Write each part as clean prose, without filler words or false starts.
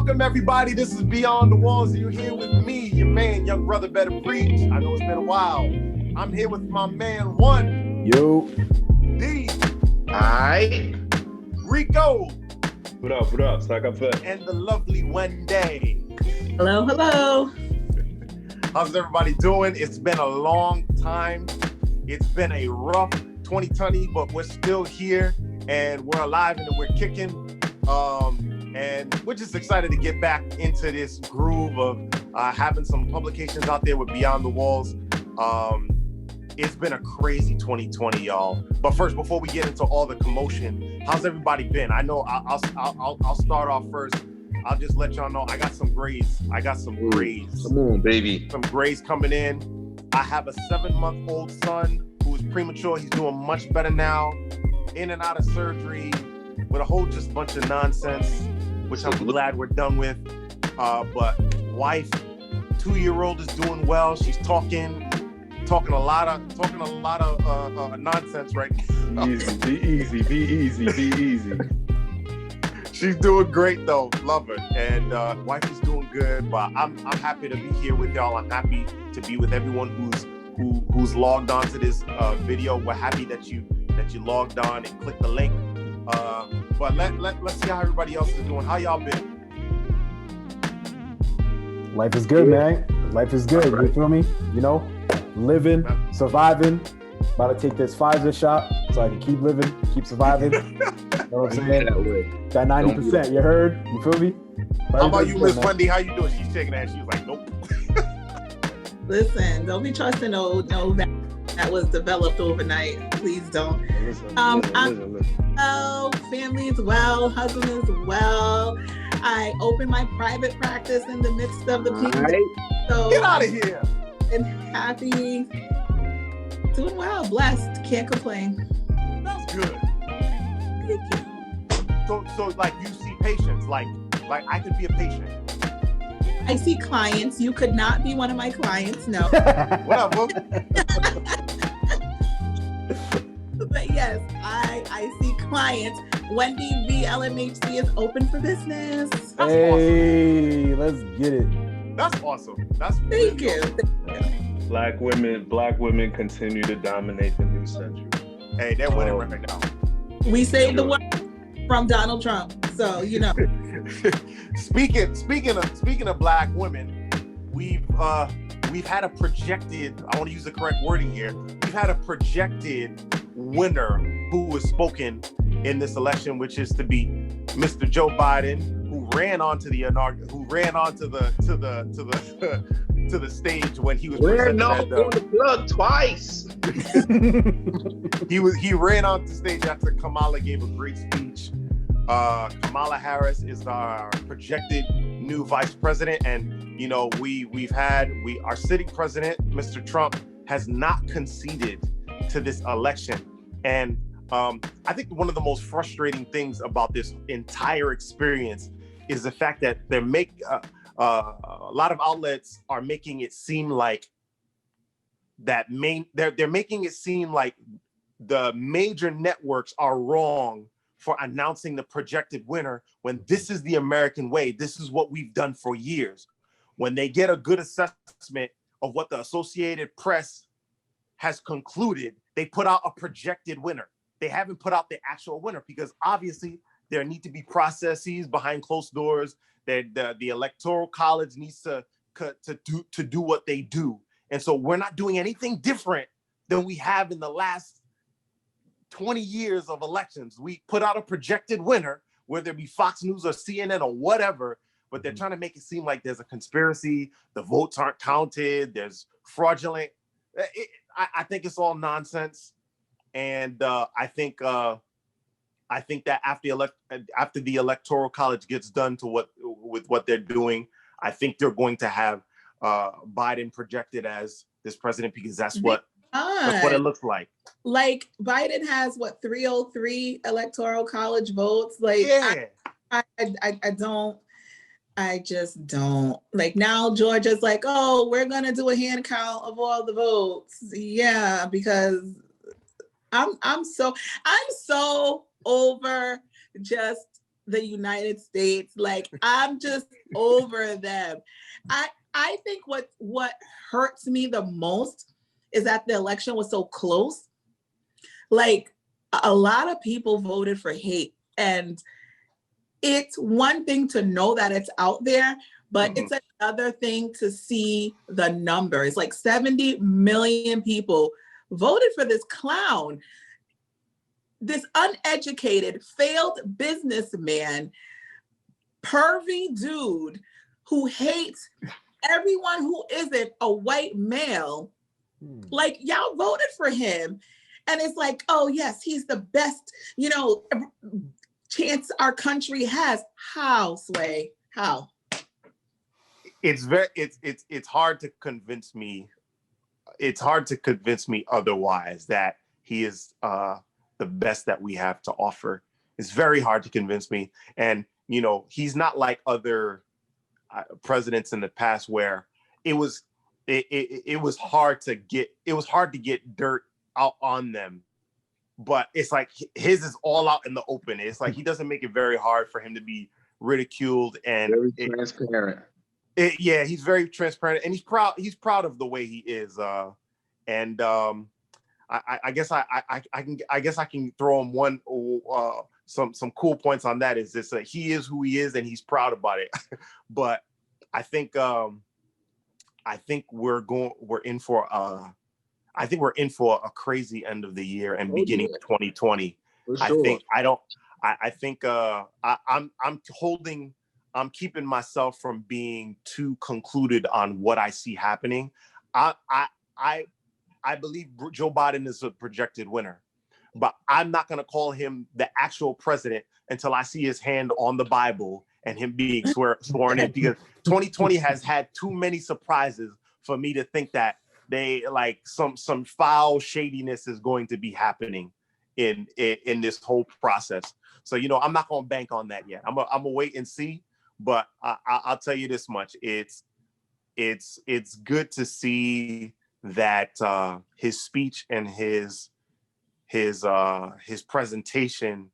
Welcome, everybody. This is Beyond the Walls. You're here with me, your man, young brother Better Preach. I know it's been a while. I'm here with my man, One. Yo. D. Hi. Rico. What up? Stack up there. And the lovely Wendy. Hello, hello. How's everybody doing? It's been a long time. It's been a rough 2020, but we're still here and we're alive and we're kicking. And we're just excited to get back into this groove of having some publications out there with Beyond the Walls. It's been a crazy 2020, y'all. But first, before we get into all the commotion, how's everybody been? I know I'll start off first. I'll just let y'all know I got some grades. Come on, baby. Some grades coming in. I have a 7-month-old son who is premature. He's doing much better now. In and out of surgery with a whole just bunch of nonsense, which I'm glad we're done with. But wife, 2-year-old is doing well. She's talking a lot of nonsense right now. Be easy. She's doing great though, love her, and wife is doing good. But I'm happy to be here with y'all. I'm happy to be with everyone who's logged on to this video. We're happy that you logged on and clicked the link. But let's see how everybody else is doing. How y'all been? Life is good, man. Life is good. Right. You feel me? You know, living, surviving. About to take this Pfizer shot so I can keep living, keep surviving. You know what I'm saying? That 90%, you heard? You feel me? How about you, Miss Wendy? How you doing? She's shaking that. She's like, nope. Listen, don't be trusting no that was developed overnight. Please don't. Listen. Oh, family is well, husband is well. I opened my private practice in the midst of the people. Right. So get out of here. I'm happy. Doing well, blessed, can't complain. That's good. Thank you. So like you see patients, like I could be a patient. I see clients. You could not be one of my clients, no. Whatever. But yes, I see clients. Wendy V LMHC is open for business. That's awesome. Let's get it. That's awesome. That's Thank really you. Awesome. Black women continue to dominate the new century. Hey, they're winning right now. We saved the world from Donald Trump, so you know. Speaking of black women, we've had a projected, I want to use the correct wording here, we've had a projected winner who was spoken in this election, which is to be Mr. Joe Biden, who ran onto the to the stage when he was We're not on the plug twice. he ran onto the stage after Kamala gave a great speech. Kamala Harris is our projected new vice president, and you know our sitting president, Mr. Trump, has not conceded to this election. And I think one of the most frustrating things about this entire experience is the fact that a lot of outlets are making it seem like they're making it seem like the major networks are wrong for announcing the projected winner, when this is the American way. This is what we've done for years. When they get a good assessment of what the Associated Press has concluded, they put out a projected winner. They haven't put out the actual winner because obviously there need to be processes behind closed doors. The Electoral College needs to do what they do. And so we're not doing anything different than we have in the last 20 years of elections. We put out a projected winner, whether it be Fox News or CNN or whatever, but they're trying to make it seem like there's a conspiracy, the votes aren't counted, there's fraudulent. I think it's all nonsense. And I think that after the Electoral College gets done with what they're doing, I think they're going to have Biden projected as this president, because that's what it looks like. Like Biden has 303 Electoral College votes. Like yeah. I just don't. Like now Georgia's like, oh, we're gonna do a hand count of all the votes. Yeah, because I'm so over just the United States. Like, I'm just over them. I think what hurts me the most is that the election was so close. Like, a lot of people voted for hate, and it's one thing to know that it's out there, but it's another thing to see the numbers. Like 70 million people voted for this clown, this uneducated, failed businessman, pervy dude who hates everyone who isn't a white male. Like, y'all voted for him. And it's like, oh yes, he's the best, chance our country has. How, Sway? How? It's hard to convince me. It's hard to convince me otherwise that he is the best that we have to offer. It's very hard to convince me. And he's not like other presidents in the past where it was hard to get dirt out on them. But it's like his is all out in the open. It's like he doesn't make it very hard for him to be ridiculed and very transparent. He's very transparent, and he's proud. He's proud of the way he is. I guess I can throw him one some cool points on that. Is this he is who he is, and he's proud about it. But I think we're in for a crazy end of the year and beginning of 2020. Sure. I'm keeping myself from being too concluded on what I see happening. I believe Joe Biden is a projected winner, but I'm not going to call him the actual president until I see his hand on the Bible and him being sworn in, because 2020 has had too many surprises for me to think that they like some foul shadiness is going to be happening in this whole process. So, I'm not going to bank on that yet. I'm gonna wait and see. But I'll tell you this much: it's good to see that his speech and his presentation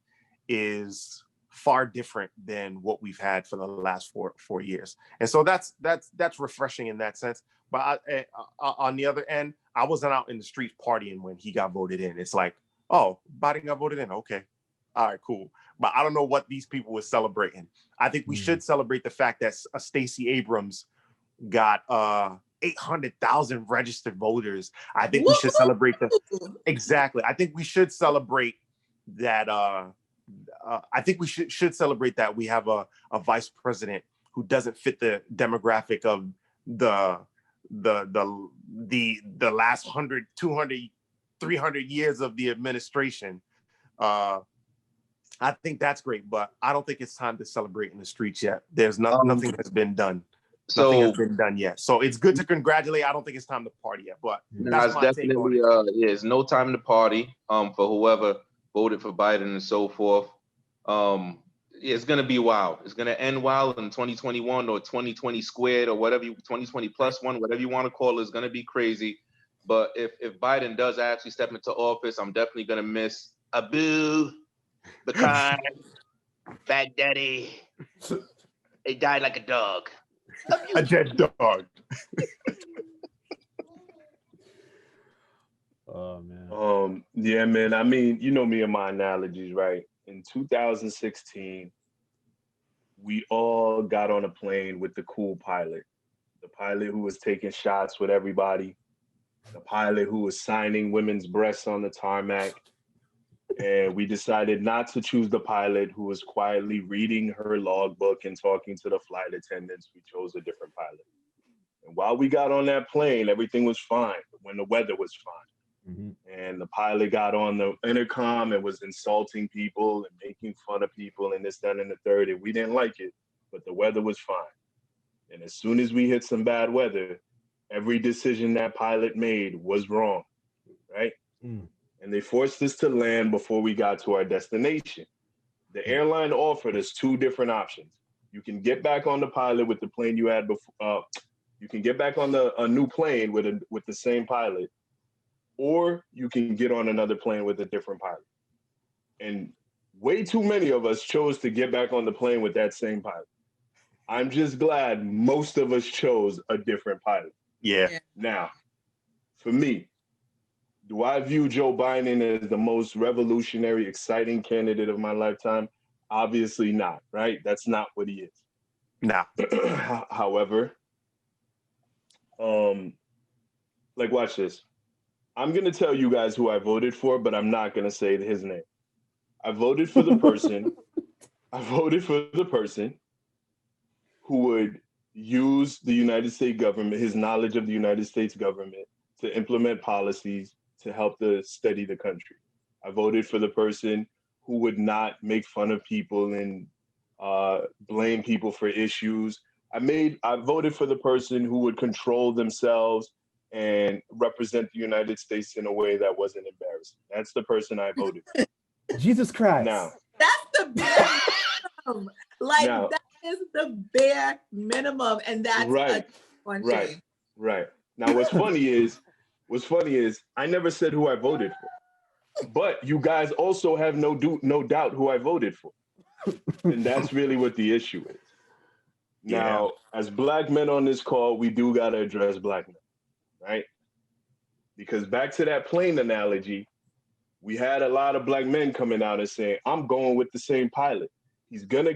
is far different than what we've had for the last four years, and so that's refreshing in that sense. But on the other end, I wasn't out in the streets partying when he got voted in. It's like, oh, Biden got voted in, okay, all right, cool. But I don't know what these people were celebrating. I think we should celebrate the fact that Stacey Abrams got 800,000 registered voters. I think we should celebrate exactly. I think we should celebrate that. I think we should celebrate that we have a vice president who doesn't fit the demographic of the last 100, 200, 300 years of the administration. I think that's great, but I don't think it's time to celebrate in the streets yet. There's nothing has been done. Nothing has been done yet. So it's good to congratulate. I don't think it's time to party yet, but that's my take on it. It's no time to party for whoever voted for Biden and so forth. It's going to be wild. It's going to end wild in 2021 or 2020 squared or whatever, 2020 plus one, whatever you want to call it. It's going to be crazy. But if Biden does actually step into office, I'm definitely going to miss Abu Bakar, Baghdadi. He died like a dog. A dead dog. Oh man. Yeah, man. I mean, you know me and my analogies, right? In 2016, we all got on a plane with the cool pilot. The pilot who was taking shots with everybody. The pilot who was signing women's breasts on the tarmac. And we decided not to choose the pilot who was quietly reading her logbook and talking to the flight attendants. We chose a different pilot. And while we got on that plane, everything was fine when the weather was fine. Mm-hmm. And the pilot got on the intercom and was insulting people and making fun of people and this, that, and the third. And we didn't like it, but the weather was fine. And as soon as we hit some bad weather, every decision that pilot made was wrong, right? Mm. And they forced us to land before we got to our destination. The airline offered us two different options. You can get back on the pilot with the plane you had before. You can get back on a new plane with the same pilot, or you can get on another plane with a different pilot. And way too many of us chose to get back on the plane with that same pilot. I'm just glad most of us chose a different pilot. Yeah. Now, for me, do I view Joe Biden as the most revolutionary, exciting candidate of my lifetime? Obviously not, right? That's not what he is. Nah. However, like, watch this. I'm going to tell you guys who I voted for, but I'm not going to say his name. I voted for the person. I voted for the person who would use the United States government, his knowledge of the United States government, to implement policies to help steady the country. I voted for the person who would not make fun of people and blame people for issues. I voted for the person who would control themselves and represent the United States in a way that wasn't embarrassing. That's the person I voted for. Jesus Christ. Now, that's the bare minimum. Like, that is the bare minimum, and that's right. Now, what's funny is I never said who I voted for, but you guys also have no doubt who I voted for, and that's really what the issue is. Now, as Black men on this call, we do got to address Black men, right? Because back to that plane analogy, we had a lot of Black men coming out and saying, "I'm going with the same pilot. He's gonna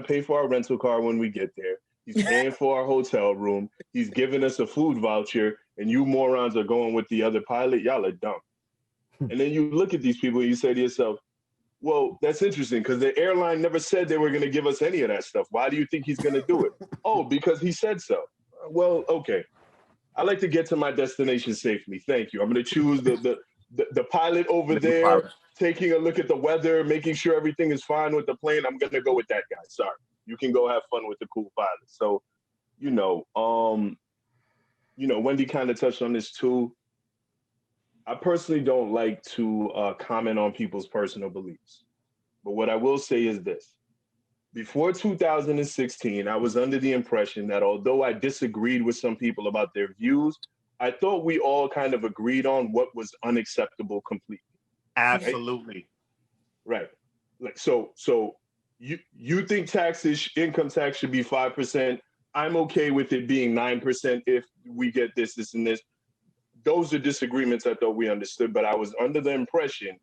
pay for our rental car when we get there. He's paying for our hotel room. He's giving us a food voucher, and you morons are going with the other pilot. Y'all are dumb." And then you look at these people and you say to yourself, well, that's interesting because the airline never said they were going to give us any of that stuff. Why do you think he's going to do it? Oh, because he said so. Well, okay. I like to get to my destination safely. Thank you. I'm going to choose the pilot over there, taking a look at the weather, making sure everything is fine with the plane. I'm going to go with that guy. Sorry. You can go have fun with the cool pilot. So, Wendy kind of touched on this too. I personally don't like to comment on people's personal beliefs. But what I will say is this. Before 2016, I was under the impression that although I disagreed with some people about their views, I thought we all kind of agreed on what was unacceptable completely. Absolutely. Right. Like, so you think income tax should be 5%. I'm okay with it being 9% if we get this, and this. Those are disagreements I thought we understood, but I was under the impression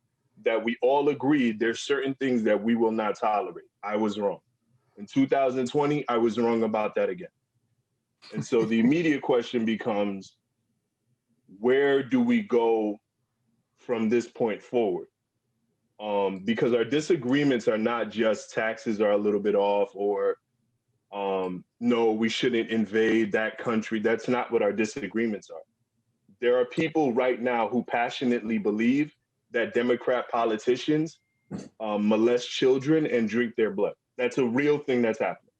that we all agreed there's certain things that we will not tolerate. I was wrong. In 2020, I was wrong about that again. And so the immediate question becomes, where do we go from this point forward? Because our disagreements are not just taxes are a little bit off or no, we shouldn't invade that country. That's not what our disagreements are. There are people right now who passionately believe that Democrat politicians molest children and drink their blood. That's a real thing that's happening.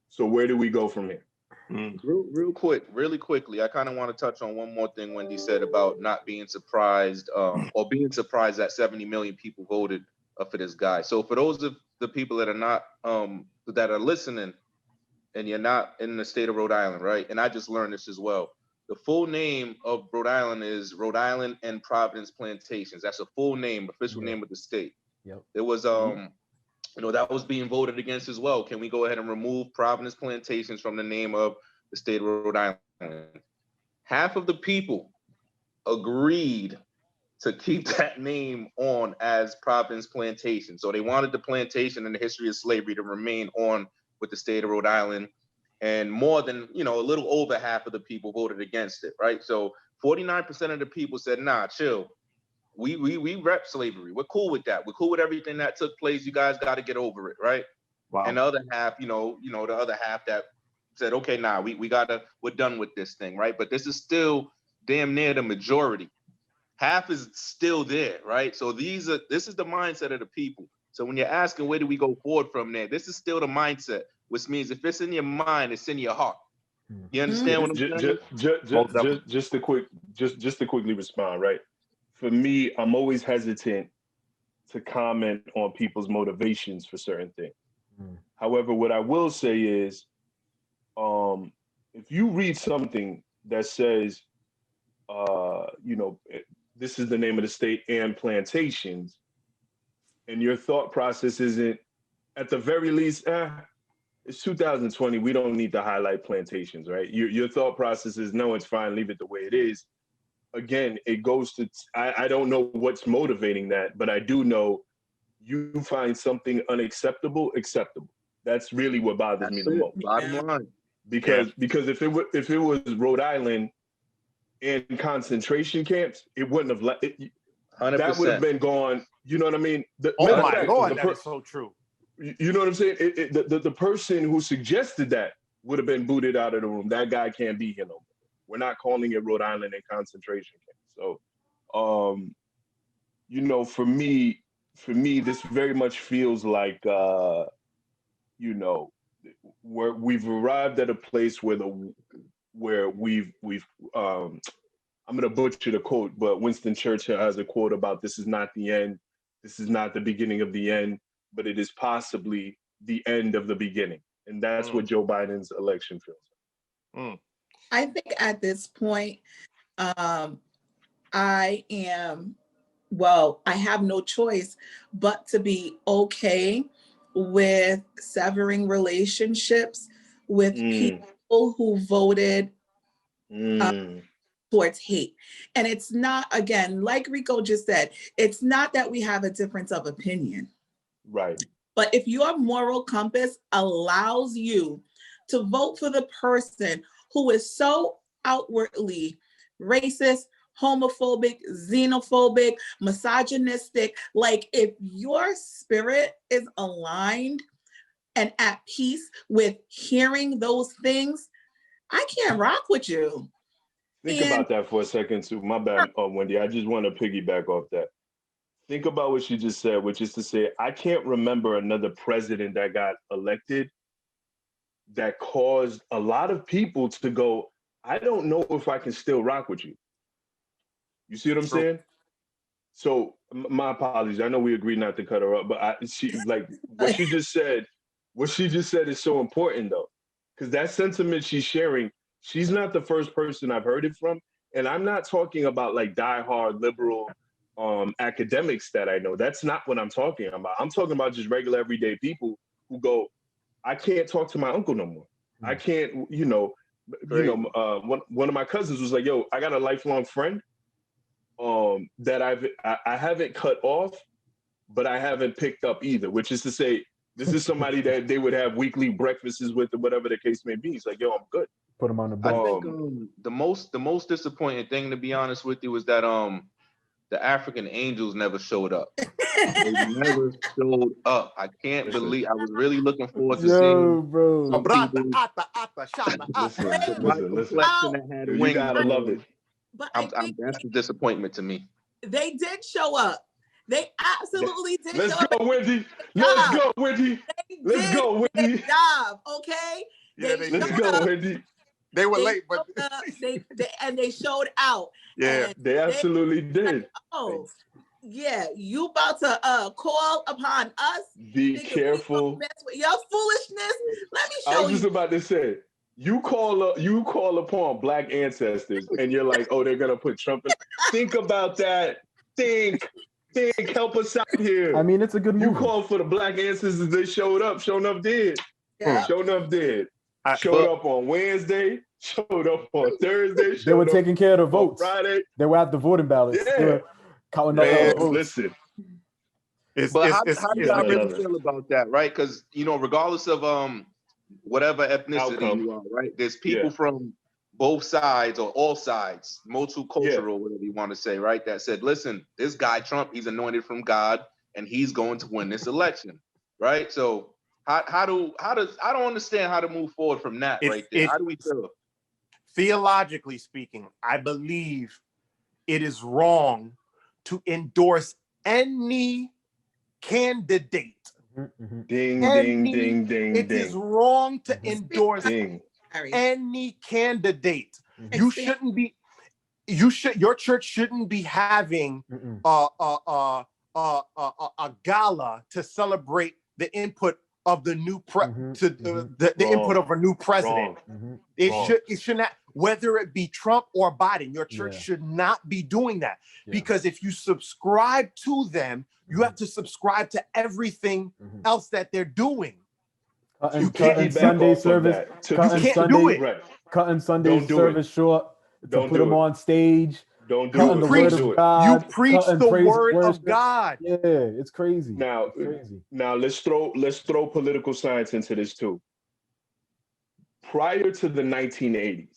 So where do we go from here? Really quickly, I kind of want to touch on one more thing Wendy said about not being surprised or being surprised that 70 million people voted for this guy. So for those of the people that are not, that are listening and you're not in the state of Rhode Island, right? And I just learned this as well. The full name of Rhode Island is Rhode Island and Providence Plantations. That's a full name, official name of the state. Yep. There was, that was being voted against as well. Can we go ahead and remove Providence Plantations from the name of the state of Rhode Island? Half of the people agreed to keep that name on as Providence Plantation. So they wanted the plantation and the history of slavery to remain on with the state of Rhode Island. And more than, a little over half of the people voted against it, right? So 49% of the people said, nah, chill. We rep slavery. We're cool with that. We're cool with everything that took place. You guys got to get over it, right? Wow. And the other half, the other half that said, okay, nah, we're done with this thing, right? But this is still damn near the majority. Half is still there, right? So this is the mindset of the people. So when you're asking where do we go forward from there, this is still the mindset, which means if it's in your mind, it's in your heart. You understand what I'm saying? Just to quickly respond, right? For me, I'm always hesitant to comment on people's motivations for certain things. However, what I will say is, if you read something that says, this is the name of the state and plantations, and your thought process isn't, at the very least, it's 2020. We don't need to highlight plantations, right? Your thought process is, no, it's fine. Leave it the way it is. Again, it goes to, I don't know what's motivating that, but I do know you find something unacceptable acceptable. That's really what bothers me the most. Bottom line. Because if it was Rhode Island in concentration camps, it wouldn't have that would have been gone. You know what I mean? Oh my Lord, that is so true. You know what I'm saying? The person who suggested that would have been booted out of the room. That guy can't be here no more. We're not calling it Rhode Island in concentration camp. So, you know, for me, this very much feels like, you know, we've arrived at a place where we've I'm gonna butcher the quote, but Winston Churchill has a quote about, this is not the end, this is not the beginning of the end, but it is possibly the end of the beginning. And that's what Joe Biden's election feels like. I think at this point, I have no choice but to be okay with severing relationships with people who voted towards hate. And it's not, again, like Rico just said, it's not that we have a difference of opinion. Right. But if your moral compass allows you to vote for the person who is so outwardly racist, homophobic, xenophobic, misogynistic, like if your spirit is aligned and at peace with hearing those things, I can't rock with you. Think about that for a second too. My bad, Wendy. I just want to piggyback off that. Think about what you just said, which is to say, I can't remember another president that got elected that caused a lot of people to go, I don't know if I can still rock with you. You see what I'm saying? So my apologies. I know we agreed not to cut her up, but what she just said is so important though, because that sentiment she's sharing, she's not the first person I've heard it from. And I'm not talking about like diehard liberal academics that I know. That's not what I'm talking about. I'm talking about just regular everyday people who go, I can't talk to my uncle no more. I can't, one of my cousins was like, yo, I got a lifelong friend that I haven't cut off, but I haven't picked up either, which is to say, this is somebody that they would have weekly breakfasts with or whatever the case may be. He's like, yo, I'm good. Put him on the boat. I think the most disappointing thing, to be honest with you, was that the African Angels never showed up. They never showed up. I can't believe. I was really looking forward to seeing bro. some people. Listen. You gotta love it. But that's a disappointment to me. They did show up. They absolutely did. Let's go, Wendy. Let's go, Wendy. Let's go, Wendy. Job, okay. Yeah, let's go, Wendy. They were late, but they showed out. Yeah, they absolutely did. Oh, yeah, you about to call upon us? Be careful. Mess with your foolishness. Let me show you. I was just about to say, you call upon Black ancestors, and you're like, oh, they're gonna put Trump in. Think about that. Think. Help us out here. I mean, it's a good move. You called for the Black ancestors. They showed up. Sure enough, did. Yeah. Sure enough, did. Showed up on Wednesday. Showed up on Thursday. They were taking care of the votes. Friday. They were at the voting ballots. Yeah. They were counting up all the votes. Listen. How do y'all really feel about that, right? Because, regardless of whatever ethnicity you are, right? There's people from both sides or all sides, multicultural, whatever you want to say, right? That said, listen, this guy Trump, he's anointed from God, and he's going to win this election, right? So how do I don't understand how to move forward from that right there. How do we feel? Theologically speaking, I believe it is wrong to endorse any candidate. Ding. It is wrong to endorse any candidate. You shouldn't be. Your church shouldn't be having a gala to celebrate the input of the new the input of a new president. It should not, whether it be Trump or Biden, your church should not be doing that. Because if you subscribe to them, you have to subscribe to everything else that they're doing. You can't Sunday service. You can't do it. Right. Cutting Sunday service short to put them on stage. Don't do it. You preach the word of God. Yeah, it's crazy. Now let's throw political science into this too. Prior to the 1980s,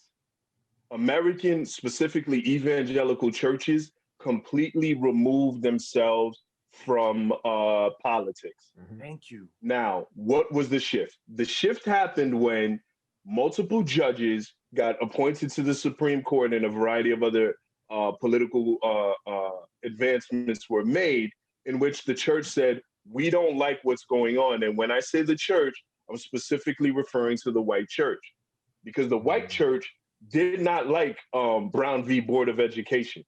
American, specifically evangelical churches, completely removed themselves from politics. Thank you. Now, what was the shift? The shift happened when multiple judges got appointed to the Supreme Court and a variety of other political advancements were made, in which the church said, we don't like what's going on. And when I say the church, I'm specifically referring to the white church, because the white church did not like Brown v. Board of Education.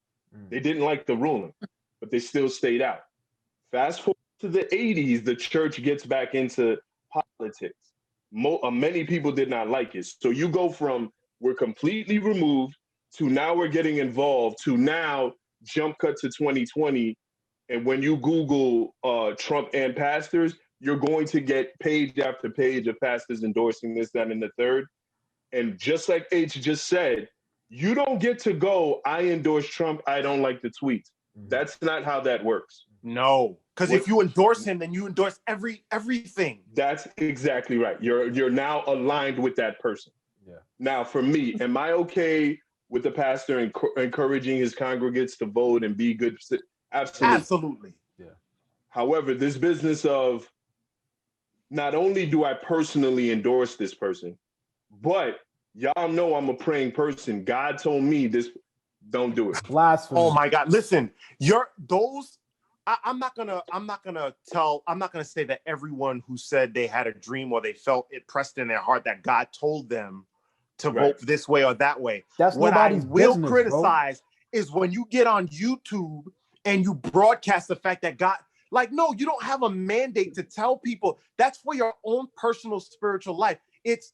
They didn't like the ruling, but they still stayed out. Fast forward to the 80s, the church gets back into politics. Many people did not like it. So you go from we're completely removed to now we're getting involved to now jump cut to 2020. And when you Google Trump and pastors, you're going to get page after page of pastors endorsing this, that, and the third. And just like H just said, you don't get to go, I endorse Trump, I don't like the tweets. That's not how that works. No, because if you endorse him, then you endorse everything. That's exactly right. You're now aligned with that person. Yeah. Now, for me, am I okay with the pastor encouraging his congregates to vote and be good? Absolutely. Yeah. However, this business of not only do I personally endorse this person, but y'all know I'm a praying person. God told me this, don't do it. Blasphemy. Oh my God. Listen, I'm not gonna say that everyone who said they had a dream or they felt it pressed in their heart that God told them to vote this way or that way. That's what nobody's I will business, criticize is when you get on YouTube and you broadcast the fact that God, like, no, you don't have a mandate to tell people. That's for your own personal spiritual life. It's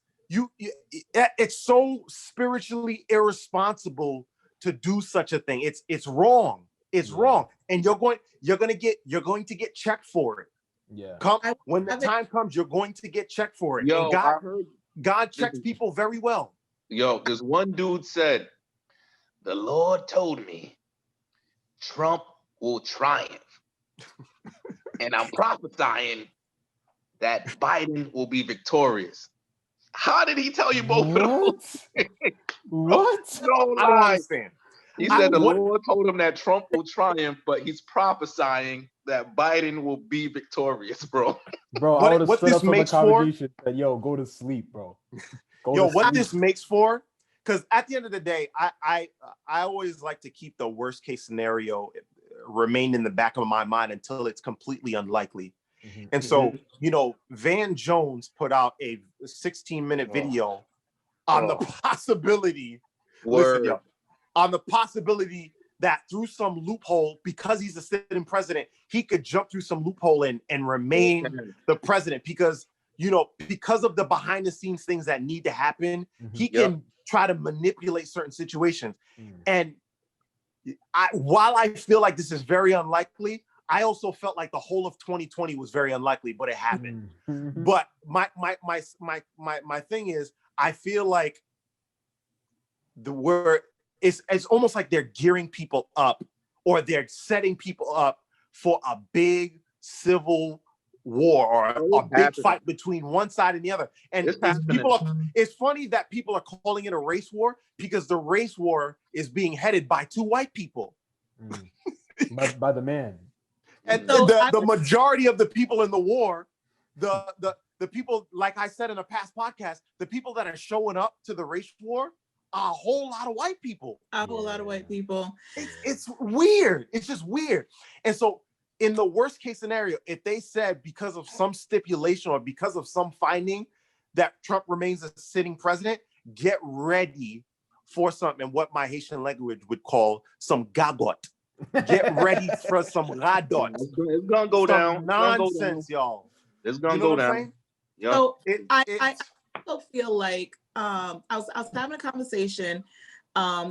so spiritually irresponsible to do such a thing. It's wrong. It's wrong, and you're going to get checked for it. Yeah. When the time comes, you're going to get checked for it. Yo, and God checks people very well. Yo, this one dude said, the Lord told me Trump will triumph. And I'm prophesying that Biden will be victorious. How did he tell you both of those? What? No, I don't understand. He said the Lord told him that Trump will triumph, but he's prophesying that Biden will be victorious, bro. Bro, I would have stood up from the congregation and said, yo, go to sleep, bro. This makes for, because at the end of the day, I always like to keep the worst case scenario remain in the back of my mind until it's completely unlikely. And so, Van Jones put out a 16-minute video on the possibility, on the possibility that through some loophole, because he's a sitting president, he could jump through some loophole and remain the president because of the behind the scenes things that need to happen, he can try to manipulate certain situations. And while I feel like this is very unlikely, I also felt like the whole of 2020 was very unlikely, but it happened. But my thing is, I feel like it's almost like they're gearing people up, or they're setting people up for a big civil war or a big fight between one side and the other. And it's funny that people are calling it a race war, because the race war is being headed by two white people. by the man. And the majority of the people in the war, the people, like I said in a past podcast, the people that are showing up to the race war are a whole lot of white people. A whole lot of white people. It's weird. It's just weird. And so in the worst case scenario, if they said because of some stipulation or because of some finding that Trump remains a sitting president, get ready for something, what my Haitian language would call some gagot. Get ready for some radot. It's gonna go down. Nonsense, y'all. It's gonna go down. Yeah. So I also feel like I was having a conversation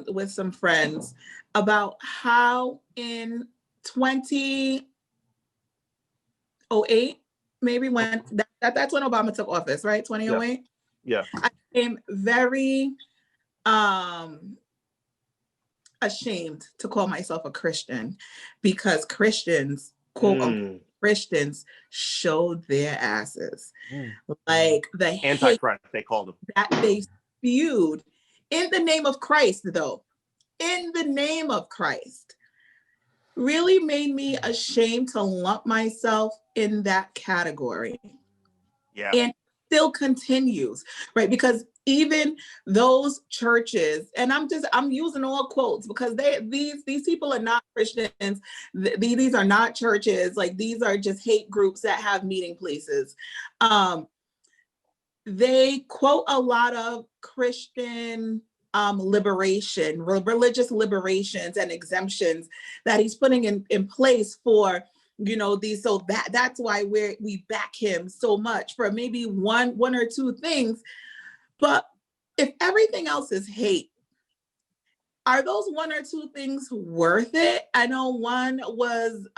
with some friends about how in 2008, maybe when that's when Obama took office, right? 2008. Yeah. I became very ashamed to call myself a Christian because Christians, quote unquote, Christians showed their asses. Like the hate Antichrist, they called them. that they spewed in the name of Christ, though, in the name of Christ, really made me ashamed to lump myself in that category. Yeah. And still continues, right? Because even those churches, and I'm using all quotes because these people are not Christians. These are not churches. Like, these are just hate groups that have meeting places. They quote a lot of Christian liberation, religious liberations and exemptions that he's putting in place for, you know, these. So that's why we back him so much for maybe one or two things. But if everything else is hate, are those one or two things worth it? I know one was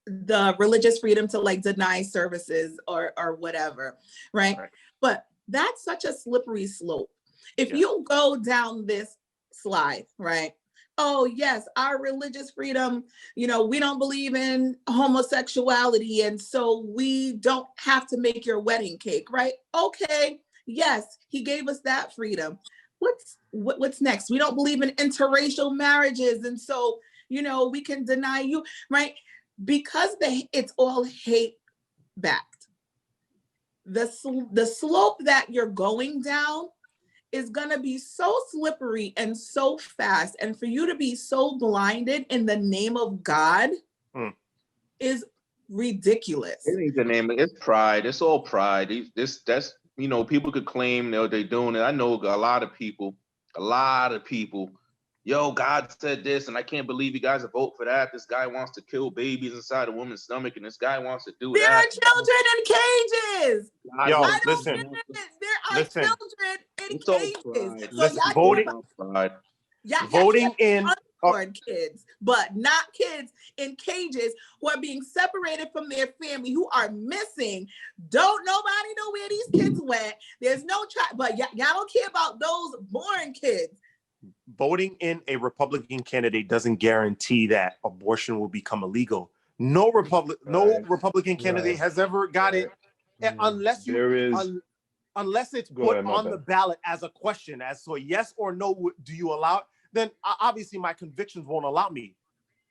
the religious freedom to like deny services or whatever, right? But that's such a slippery slope. If you go down this slide, right? Oh yes, our religious freedom, you know, we don't believe in homosexuality, and so we don't have to make your wedding cake, right? Okay, yes, he gave us that freedom. What's next? We don't believe in interracial marriages, and so, you know, we can deny you, right? Because it's all hate backed. The slope that you're going down is gonna be so slippery and so fast, and for you to be so blinded in the name of God is ridiculous. It ain't the name. It's pride. It's all pride. That's, you know, people could claim they're doing it. I know a lot of people. Yo, God said this, and I can't believe you guys will vote for that. This guy wants to kill babies inside a woman's stomach, and this guy wants to do there that. There are children in cages. Yo, I don't listen. get it. There are children in cages. Listen, So voting in unborn kids, but not kids in cages who are being separated from their family, who are missing. Don't nobody know where these kids went. There's no but y'all don't care about those born kids. Voting in a Republican candidate doesn't guarantee that abortion will become illegal. No Republican candidate has ever got it, unless it's put on the ballot as a question, as so yes or no, do you allow it? Then obviously my convictions won't allow me.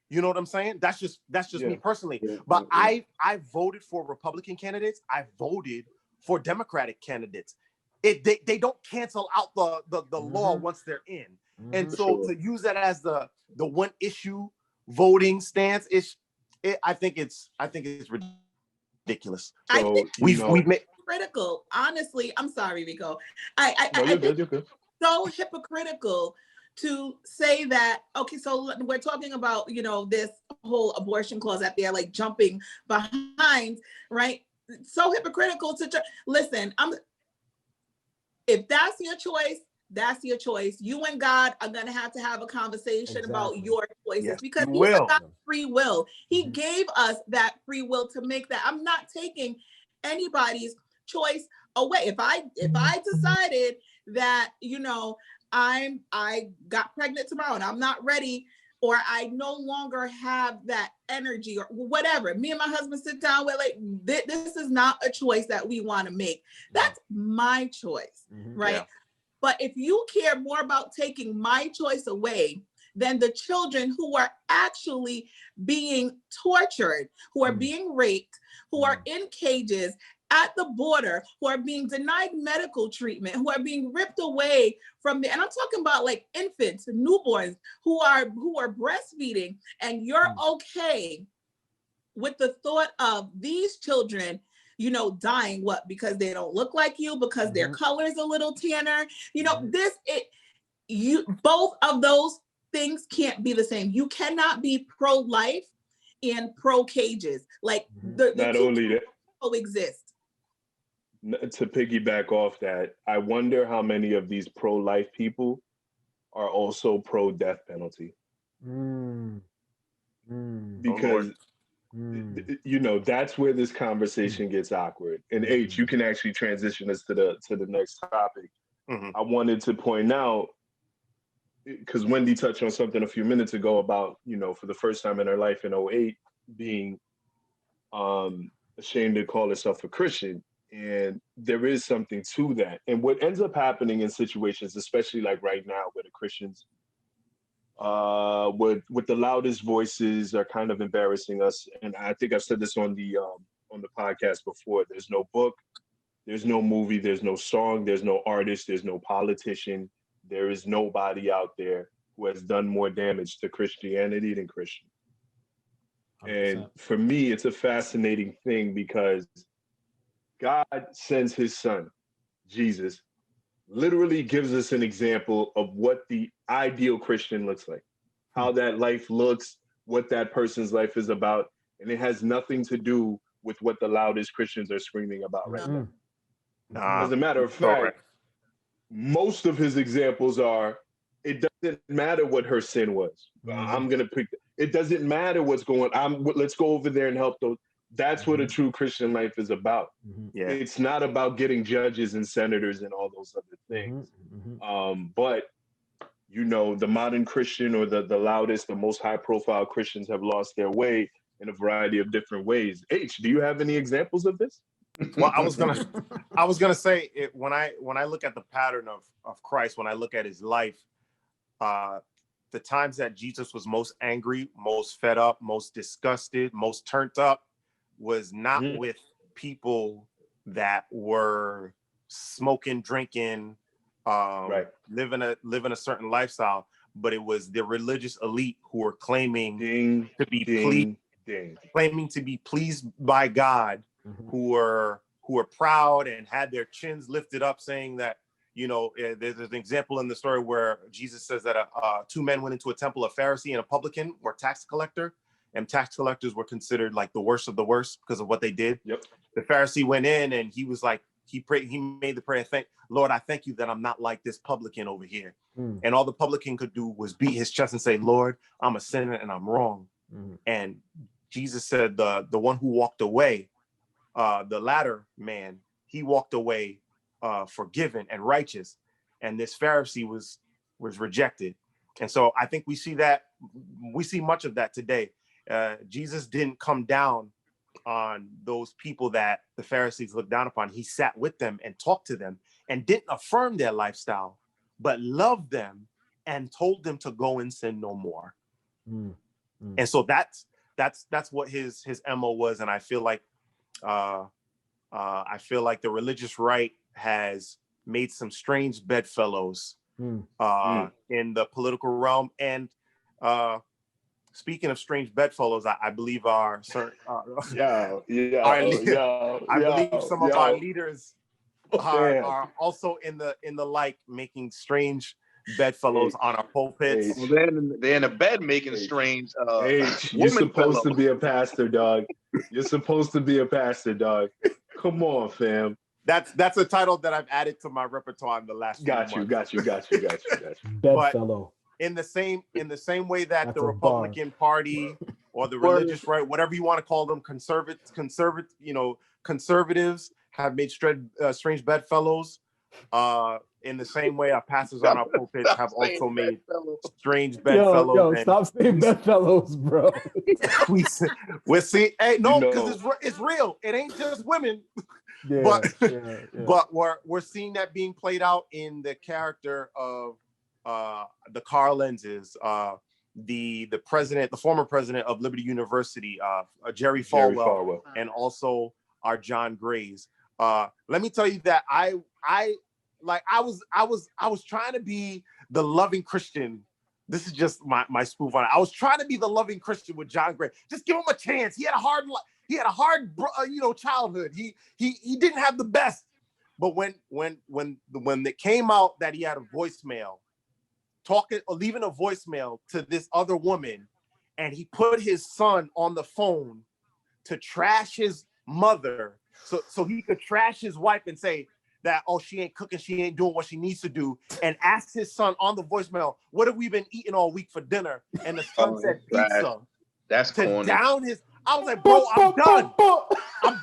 You know what I'm saying? That's just me personally. But I voted for Republican candidates. I voted for Democratic candidates. They don't cancel out the law once they're in. And so to use that as the one issue voting stance, I think it's ridiculous. So I think we've made critical. Honestly, I'm sorry, Rico. You're good. So hypocritical to say that, okay, so we're talking about, you know, this whole abortion clause that they're like jumping behind, right? So hypocritical to listen, if that's your choice, that's your choice. You and God are going to have a conversation about your choices, because he's a God of free will. He gave us that free will to make that. I'm not taking anybody's choice away. If I decided that, you know, I got pregnant tomorrow and I'm not ready, or I no longer have that energy or whatever, me and my husband sit down with like, this is not a choice that we want to make. That's my choice, right? Yeah. But if you care more about taking my choice away than the children who are actually being tortured, who are being raped, who are in cages at the border, who are being denied medical treatment, who are being ripped away from and I'm talking about like infants, newborns who are breastfeeding, and you're okay with the thought of these children, you know, dying, what, because they don't look like you, because their color is a little tanner, you know, both of those things can't be the same. You cannot be pro-life and pro-cages. Like the two coexist. To piggyback off that, I wonder how many of these pro-life people are also pro-death penalty. Because that's where this conversation gets awkward. And H, you can actually transition us to the next topic. I wanted to point out, because Wendy touched on something a few minutes ago about, for the first time in her life in 2008, being ashamed to call herself a Christian. And there is something to that. And what ends up happening in situations, especially like right now, where the Christians with the loudest voices are kind of embarrassing us. And I think I've said this on the podcast before. There's no book, there's no movie, there's no song, there's no artist, there's no politician. There is nobody out there who has done more damage to Christianity than Christian. 100%. And for me, it's a fascinating thing because God sends his son, Jesus, literally gives us an example of what the ideal Christian looks like, how that life looks, what that person's life is about. And it has nothing to do with what the loudest Christians are screaming about right now. As a matter of fact, most of his examples are, it doesn't matter what her sin was. I'm going to pick, it doesn't matter what's going on. Let's go over there and help those. That's what a true Christian life is about. Yeah. It's not about getting judges and senators and all those other things. But, the modern Christian or the loudest, the most high profile Christians have lost their way in a variety of different ways. H, do you have any examples of this? Well, I was gonna say it, when I look at the pattern of Christ, when I look at his life, the times that Jesus was most angry, most fed up, most disgusted, most turned up was not with people that were smoking, drinking, living a certain lifestyle, but it was the religious elite who were claiming to be pleased by God, who were proud and had their chins lifted up, saying that, there's an example in the story where Jesus says that two men went into a temple, a Pharisee and a publican, or tax collector. And tax collectors were considered like the worst of the worst because of what they did. Yep. The Pharisee went in and he was like, he prayed, he made the prayer, Lord, I thank you that I'm not like this publican over here. And all the publican could do was beat his chest and say, Lord, I'm a sinner and I'm wrong. And Jesus said the one who walked away, the latter man, he walked away forgiven and righteous. And this Pharisee was rejected. And so I think we see much of that today. Jesus didn't come down on those people that the Pharisees looked down upon. He sat with them and talked to them and didn't affirm their lifestyle, but loved them and told them to go and sin no more. And so that's what his MO was. And I feel like the religious right has made some strange bedfellows in the political realm. And speaking of strange bedfellows, I believe our certain I believe some of our leaders are also in the like making strange bedfellows on our pulpits. Well, they're in a bed making strange. You're supposed to be a pastor, dog. You're supposed to be a pastor, dog. Come on, fam. That's a title that I've added to my repertoire in the last few months. Got you. Bedfellow. In the same way that the Republican Party or the religious right, whatever you want to call them, conservatives have made strange bedfellows. In the same way, our pastors on our pulpits have also made strange bedfellows. Yo, stop saying bedfellows, bro. We're seeing, because it's real. It ain't just women. But we're seeing that being played out in the character of the Carl Lentzes, the former president of Liberty University, Jerry Falwell, and also our John Grays. Let me tell you that I was trying to be the loving Christian. This is just my spoof on it. I was trying to be the loving Christian with John Gray. Just give him a chance. He had a hard childhood. He didn't have the best. But when it came out that he had a voicemail, leaving a voicemail to this other woman, and he put his son on the phone to trash his mother so he could trash his wife and say that, oh, she ain't cooking, she ain't doing what she needs to do, and ask his son on the voicemail, what have we been eating all week for dinner? And the son said pizza. That's corny. Down his, I was like, bro, I'm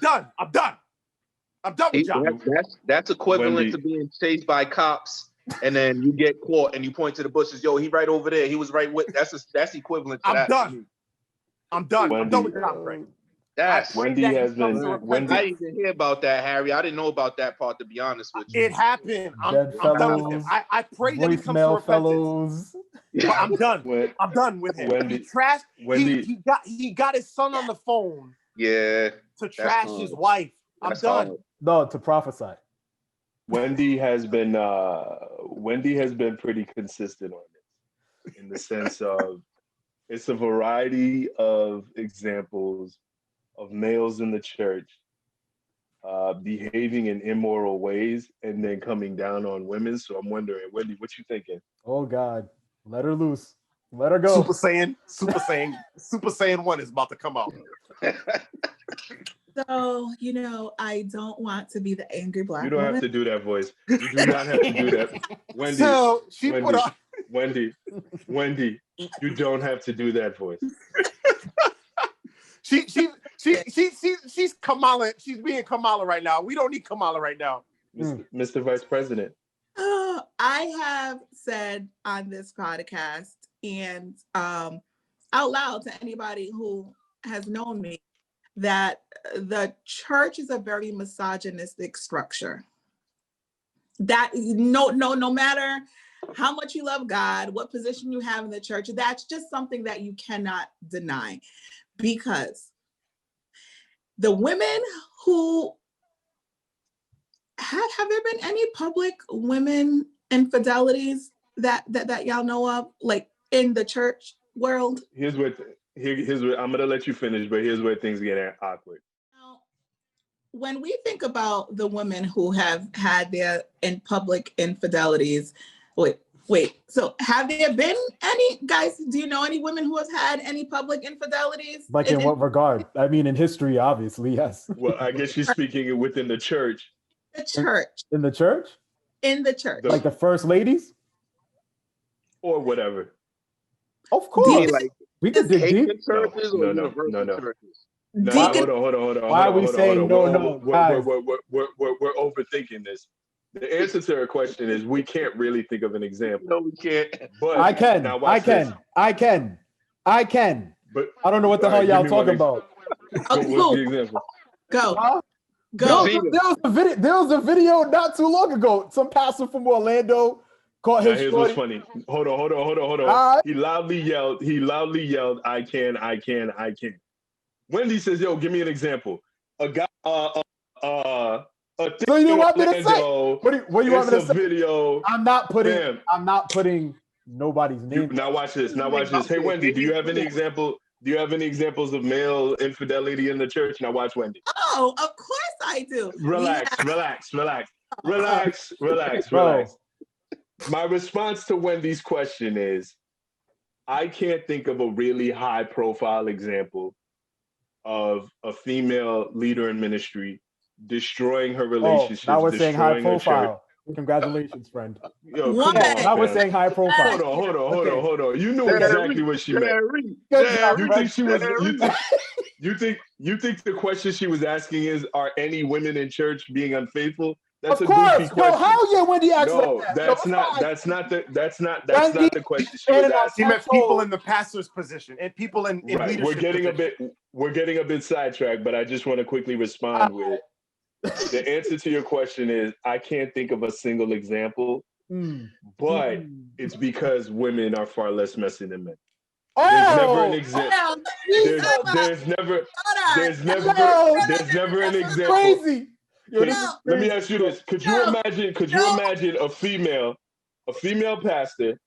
done. I'm done with y'all. That's equivalent to being chased by cops, and then you get caught and you point to the bushes. Yo, he right over there. He was right with. That's equivalent to that. I'm done. I'm done with Tom Brady. Wendy has been. I didn't even hear about that, Harry. I didn't know about that part, to be honest with you. It happened. I'm done with him. I pray that he comes to repentance. But I'm done. I'm done with him. Wendy, he trashed. He got his son on the phone. Yeah. To trash his wife. I'm done. Hard. No, to prophesy. Wendy has been pretty consistent on this, in the sense of it's a variety of examples of males in the church behaving in immoral ways and then coming down on women. So I'm wondering, Wendy, what you thinking? Oh God, let her loose. Let her go. Super Saiyan 1 is about to come out. So, I don't want to be the angry black woman. You don't have to do that voice. You do not have to do that. Wendy, so she put on... Wendy, you don't have to do that voice. She's Kamala. She's being Kamala right now. We don't need Kamala right now. Mr. Vice President. I have said on this podcast and out loud to anybody who has known me that the church is a very misogynistic structure. That no matter how much you love God, what position you have in the church, that's just something that you cannot deny. Because the women who have there been any public women infidelities that y'all know of, like in the church world? Here's what I'm gonna let you finish, but here's where things get awkward. Now, when we think about the women who have had their in public infidelities, wait. So have there been any, guys, do you know any women who have had any public infidelities? Like in what regard? I mean, in history, obviously, yes. Well, I guess she's speaking within the church. The church. In the church? In the church. Like the first ladies? Or whatever. Of course. We could dig deep. Churches or no. churches? No, hold on. Why are we saying no? We're overthinking this. The answer to her question is we can't really think of an example. No, we can't. But I can. But I don't know what the hell y'all talking about. Okay, what's the example? Go. There was a video not too long ago. Some pastor from Orlando caught his here's shorty. what's funny. Hold on. He loudly yelled, I can. Wendy says, yo, give me an example. A guy, so you want me to say? What you want me to say? Video. I'm not putting nobody's name. Now watch this. Hey Wendy, do you have any examples of male infidelity in the church? Now watch Wendy. Oh, of course I do. Relax. My response to Wendy's question is, I can't think of a really high profile example of a female leader in ministry destroying her relationships. Now we're saying high profile. Congratulations, friend. Yo, come on, now we're saying high profile. Hold on. You know exactly what she meant. You think she was? You think the question she was asking is, are any women in church being unfaithful? That's of course. Goofy question. No, how yeah, Wendy asked no, like that. That's not the question she was asking. She meant people in the pastor's position and people in leadership. We're getting a bit sidetracked, but I just want to quickly respond with the answer to your question is I can't think of a single example, but it's because women are far less messy than men. There's never an example. There's never an example. Crazy. Let me ask you this: Could you imagine a female pastor,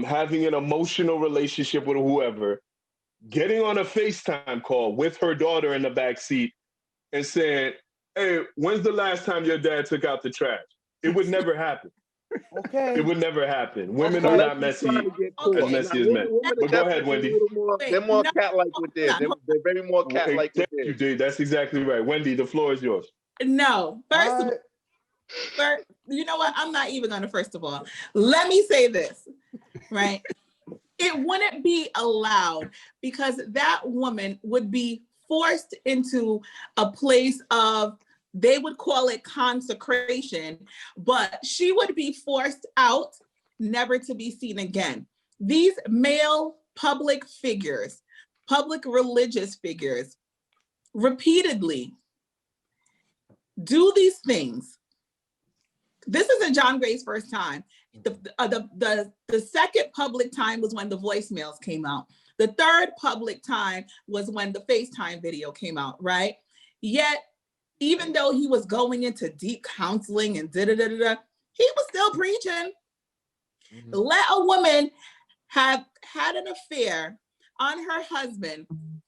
having an emotional relationship with whoever, getting on a FaceTime call with her daughter in the back seat, and saying, "Hey, when's the last time your dad took out the trash?" It would never happen. Okay. It would never happen. Women are not messy, as messy as men. But go ahead, Wendy. They're more cat-like with theirs. They're very more cat-like with Thank you, theirs. Dave. That's exactly right. Wendy, the floor is yours. No, first of all, you know what? I'm not even gonna. First of all, let me say this, right? It wouldn't be allowed because that woman would be forced into a place of, they would call it consecration, but she would be forced out, never to be seen again. These male public figures, public religious figures, repeatedly do these things. This isn't John Gray's first time. The second public time was when the voicemails came out. The third public time was when the FaceTime video came out, right? Yet, even though he was going into deep counseling and he was still preaching. Mm-hmm. Let a woman have had an affair on her husband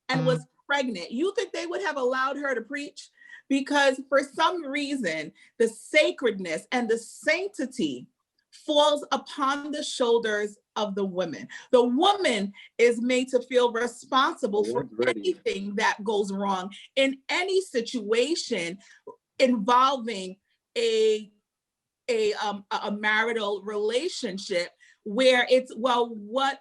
and was pregnant. You think they would have allowed her to preach? Because for some reason, the sacredness and the sanctity falls upon the shoulders of the woman. The woman is made to feel responsible for anything that goes wrong in any situation involving a marital relationship, where it's, well, what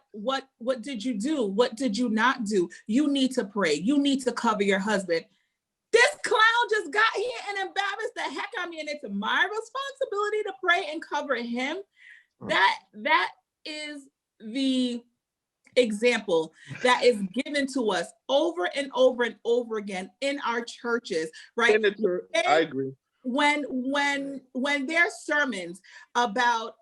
did you do? What did you not do? You need to pray. You need to cover your husband. This clown just got here and embarrassed the heck out of me, and it's my responsibility to pray and cover him. That is the example that is given to us over and over and over again in our churches, right? In the church, I agree. When their sermons about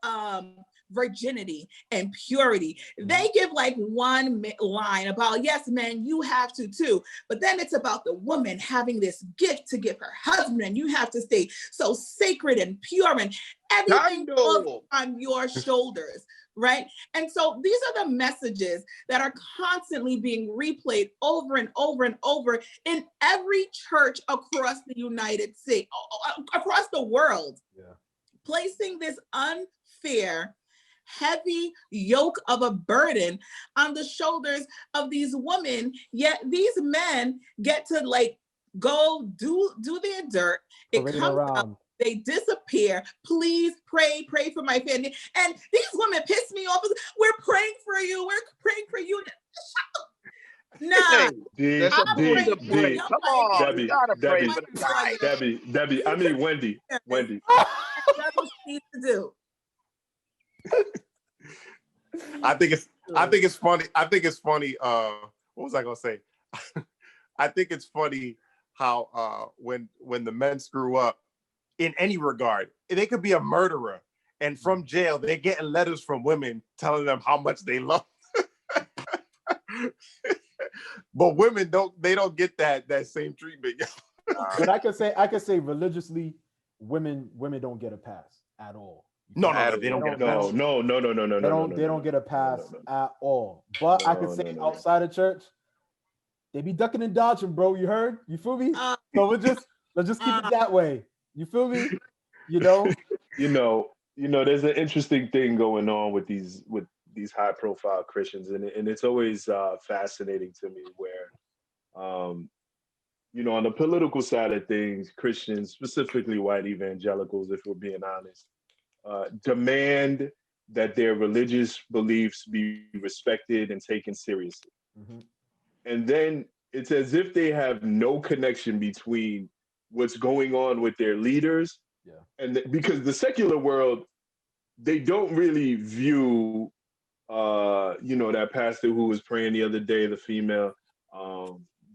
virginity and purity, they give like one line about, yes, men, you have to too, but then it's about the woman having this gift to give her husband, and you have to stay so sacred and pure, and everything goes on your shoulders, right? And so these are the messages that are constantly being replayed over and over and over in every church across the United States, across the world, placing this unfair, heavy yoke of a burden on the shoulders of these women. Yet these men get to like go do their dirt. It comes out, they disappear. Please pray for my family. And these women piss me off. We're praying for you. We're praying for you. Nah, come on, Debbie, you gotta pray for the guy. Debbie, I mean Wendy. That's what she needs to do. I think it's funny. What was I gonna say? I think it's funny how when the men screw up in any regard, they could be a murderer, and from jail they're getting letters from women telling them how much they love. But women don't get that same treatment. But I could say religiously, women don't get a pass at all. No, they don't get a pass. No. They don't get a pass at all. But I could say outside of church, they be ducking and dodging, bro. You heard? You feel me? So let's just keep it that way. You feel me? You know? There's an interesting thing going on with these high profile Christians, and it's always fascinating to me where on the political side of things, Christians, specifically white evangelicals, if we're being honest, demand that their religious beliefs be respected and taken seriously. Mm-hmm. And then it's as if they have no connection between what's going on with their leaders. And because the secular world, they don't really view, that pastor who was praying the other day, the female,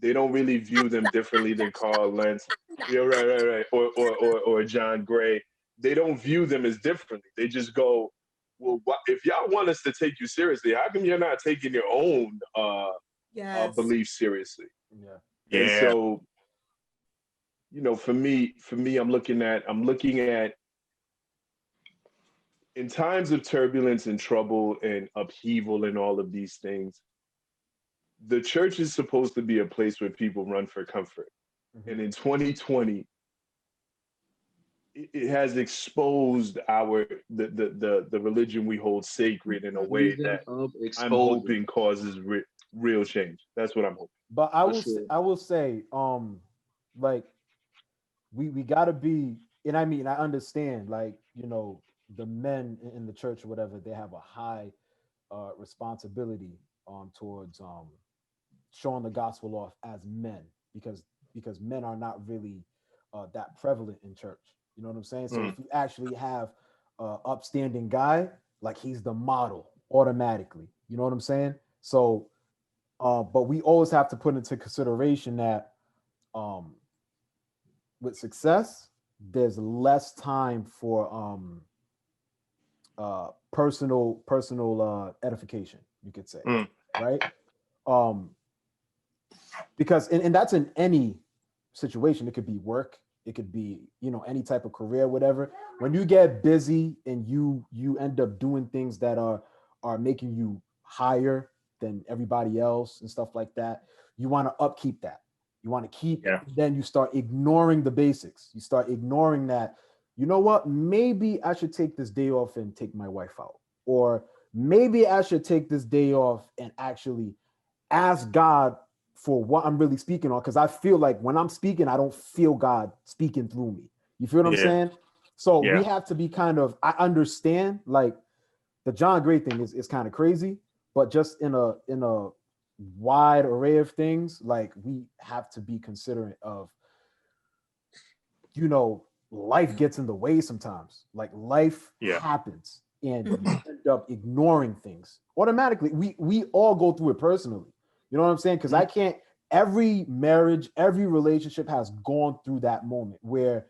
they don't really view them differently than Carl Lentz. Yeah, right. Or John Gray. They don't view them as differently. They just go, well, if y'all want us to take you seriously, how come you're not taking your own beliefs seriously? Yeah. And so, for me, I'm looking at in times of turbulence and trouble and upheaval and all of these things, the church is supposed to be a place where people run for comfort. Mm-hmm. And in 2020, it has exposed the religion we hold sacred in a way that I'm hoping causes real change. That's what I'm hoping. But I will say, like we gotta be, and I mean I understand, like, you know, the men in the church or whatever, they have a high responsibility towards showing the gospel off as men, because men are not really that prevalent in church. You know what I'm saying? So if you actually have a upstanding guy, like, he's the model automatically. You know what I'm saying? So, but we always have to put into consideration that with success, there's less time for personal edification, you could say, right? Because and that's in any situation. It could be work, it could be, you know, any type of career, whatever. When you get busy and you end up doing things that are making you higher than everybody else and stuff like that, you want to upkeep that. You want to keep, then you start ignoring the basics. You start ignoring that, you know what, maybe I should take this day off and take my wife out. Or maybe I should take this day off and actually ask God for what I'm really speaking on. Because I feel like when I'm speaking, I don't feel God speaking through me. You feel what I'm saying? So we have to be kind of, I understand, like, the John Gray thing is kind of crazy, but just in a wide array of things, like, we have to be considerate of, you know, life gets in the way sometimes. Like, life happens and you end up ignoring things automatically. We all go through it personally. You know what I'm saying? Because I can't, every marriage, every relationship has gone through that moment where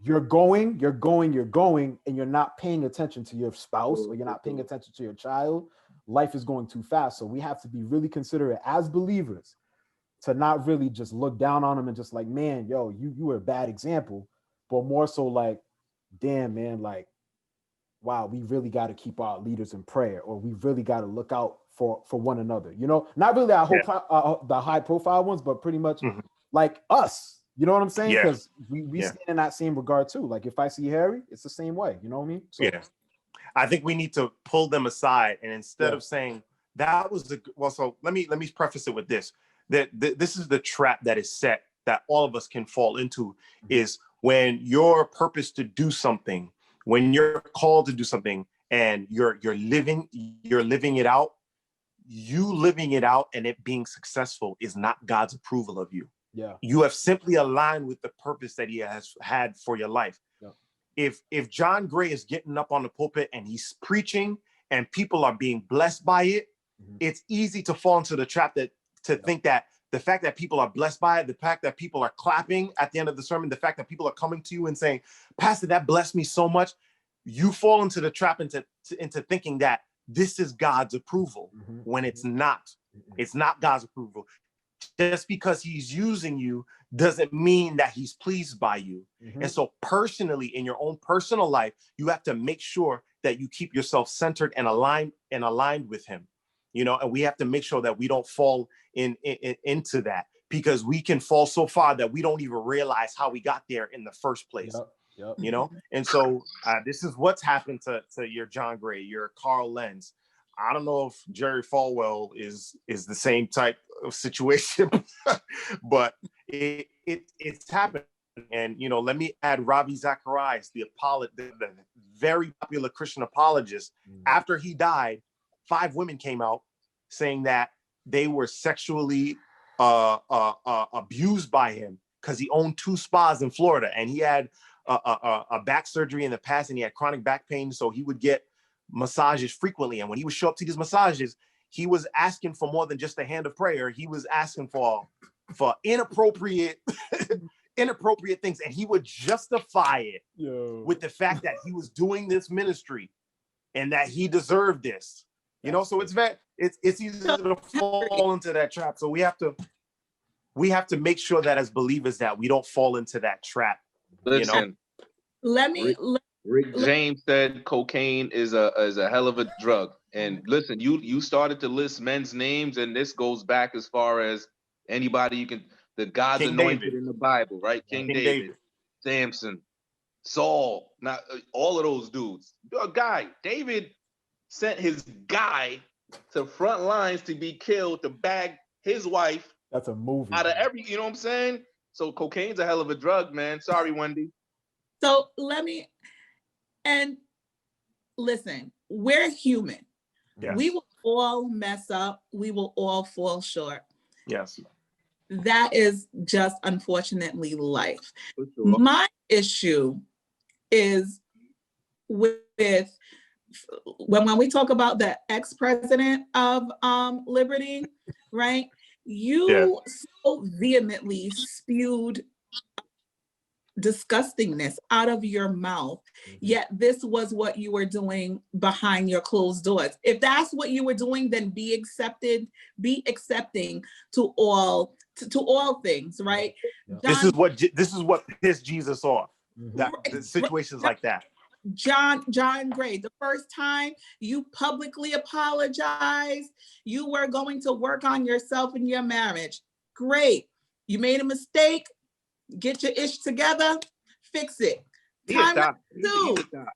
you're going, and you're not paying attention to your spouse, or you're not paying attention to your child. Life is going too fast. So we have to be really considerate as believers to not really just look down on them and just like, man, yo, you were a bad example, but more so like, damn, man, like, wow, we really got to keep our leaders in prayer, or we really got to look out for one another. You know, not really the high profile ones, but pretty much like us. You know what I'm saying? Because we stand in that same regard too. Like, if I see Harry, it's the same way. You know what I mean? So, I think we need to pull them aside, and instead of saying that was the so let me preface it with this: that this is the trap that is set that all of us can fall into, is when your purpose to do something, when you're called to do something, and you're living it out. You living it out and it being successful is not God's approval of you. You have simply aligned with the purpose that he has had for your life. If John Gray is getting up on the pulpit and he's preaching and people are being blessed by it, it's easy to fall into the trap to think that the fact that people are blessed by it, the fact that people are clapping at the end of the sermon, the fact that people are coming to you and saying, Pastor, that blessed me so much, you fall into the trap into thinking that this is God's approval, when it's not. It's not God's approval. Just because he's using you doesn't mean that he's pleased by you. And so personally, in your own personal life, you have to make sure that you keep yourself centered and aligned with him. You know, and we have to make sure that we don't fall into that, because we can fall so far that we don't even realize how we got there in the first place. You know, and so this is what's happened to your John Gray, your Carl Lentz. I don't know if Jerry Falwell is the same type of situation, but it's happened. And, you know, let me add Ravi Zacharias, the very popular Christian apologist. After he died, 5 women came out saying that they were sexually abused by him because he owned 2 spas in Florida, and he had a back surgery in the past, and he had chronic back pain, so he would get massages frequently. And when he would show up to these massages, he was asking for more than just a hand of prayer. He was asking for inappropriate things, and he would justify it with the fact that he was doing this ministry and that he deserved this. You know, so it's easy to fall into that trap. So we have to make sure that as believers that we don't fall into that trap. Listen, you know? Rick James said cocaine is a hell of a drug. And listen, you started to list men's names, and this goes back as far as anybody you can, the God's King anointed David in the Bible, right? King David, Samson, Saul, not all of those dudes. A guy, David sent his guy to front lines to be killed to bag his wife. That's a movie. Out of every, you know what I'm saying? So cocaine's a hell of a drug, man. Sorry, Wendy. So and listen, we're human. Yes. We will all mess up. We will all fall short. Yes. That is just unfortunately life. For sure. My issue is with when we talk about the ex-president of Liberty, right? You so vehemently spewed disgustingness out of your mouth, yet this was what you were doing behind your closed doors. If that's what you were doing, then be accepting to all things, right? Yeah. This is what pissed Jesus off. That situations like that. John Gray, the first time you publicly apologized, you were going to work on yourself and your marriage. Great. You made a mistake. Get your ish together. Fix it. He's a thot. He's a thot.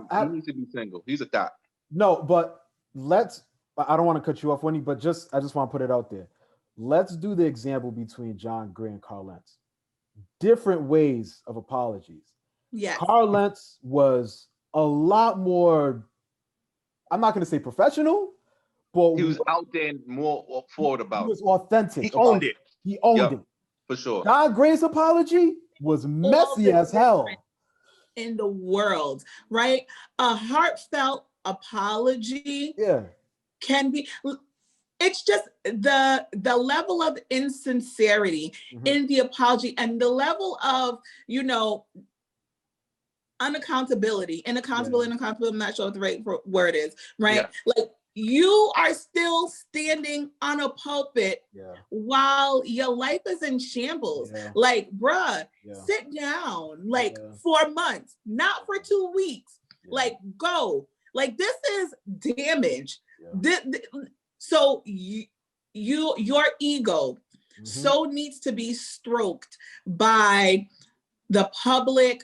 I He needs to be single. He's a thot. No, but I don't want to cut you off, Wendy, but I just want to put it out there. Let's do the example between John Gray and Carl Lentz. Different ways of apologies. Yes. Carl Lentz was a lot more, I'm not going to say professional, but He was out there and more forward about he it. was authentic. He owned it. He owned Yep. it. For sure. John Gray's apology was messy as hell. In the world, right? A heartfelt apology can be, it's just the level of insincerity in the apology and the level of, unaccountability, inaccountability, I'm not sure what the right word is, right? Yeah. Like you are still standing on a pulpit while your life is in shambles. Like, bruh, sit down, like 4 months, not for 2 weeks. Like, go. Like, this is damage. So your ego so needs to be stroked by the public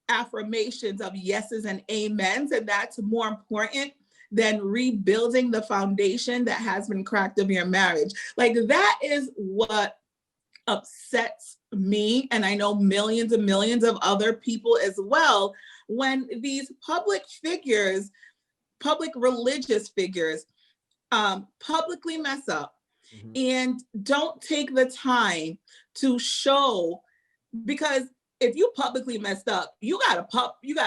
affirmations of yeses and amens, and that's more important than rebuilding the foundation that has been cracked of your marriage. Like, that is what upsets me, and I know millions and millions of other people as well, when these public figures, public religious figures, publicly mess up and don't take the time to show, because if you publicly messed up, you gotta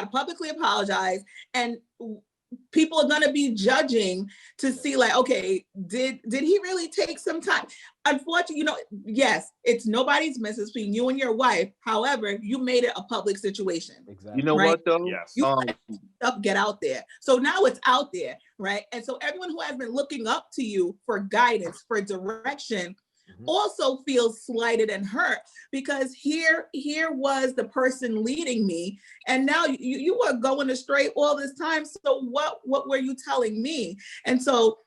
publicly apologize, and people are gonna be judging to see, like, okay, did he really take some time? Unfortunately, yes, it's nobody's business between you and your wife. However, you made it a public situation. Exactly. You know right? what though? Yes. You stuff get out there. So now it's out there, right? And so everyone who has been looking up to you for guidance, for direction, also feels slighted and hurt, because here was the person leading me, and now you were going astray all this time. So what were you telling me? And so